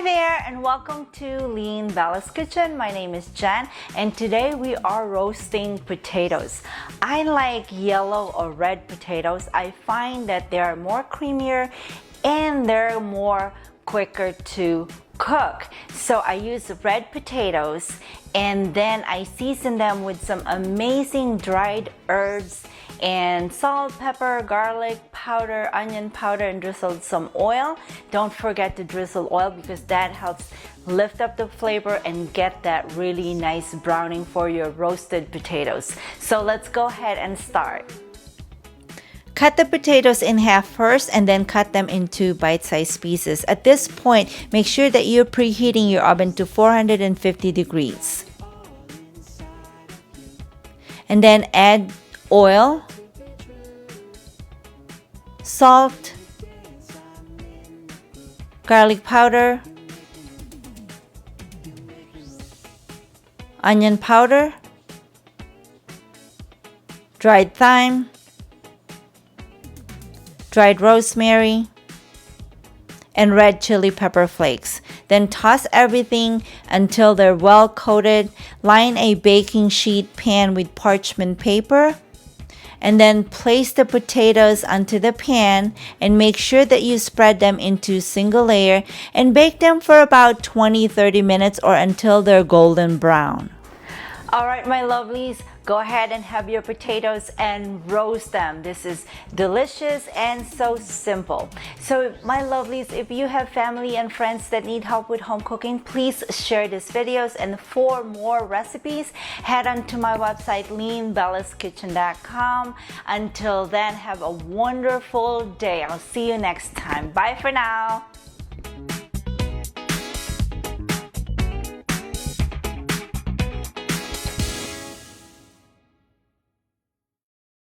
Hi there and welcome to Lean Bella's Kitchen. My name is Jen and today we are roasting potatoes. I like yellow or red potatoes. I find that they are more creamier and they're more quicker to cook. So I use red potatoes and then I season them with some amazing dried herbs and salt, pepper, garlic powder, onion powder, and drizzled some oil. Don't forget to drizzle oil because that helps lift up the flavor and get that really nice browning for your roasted potatoes. So let's go ahead and start. Cut the potatoes in half first and then cut them into bite-sized pieces. At this point, make sure that you're preheating your oven to 450 degrees. And then add oil, salt, garlic powder, onion powder, dried thyme, dried rosemary, and red chili pepper flakes. Then toss everything until they're well coated. Line a baking sheet pan with parchment paper and then place the potatoes onto the pan and make sure that you spread them into single layer and bake them for about 20-30 minutes or until they're golden brown. All right, my lovelies, go ahead and have your potatoes and roast them. This is delicious and so simple. So my lovelies, if you have family and friends that need help with home cooking, please share these videos. And for more recipes, head on to my website, leanbellaskitchen.com. Until then, have a wonderful day. I'll see you next time. Bye for now.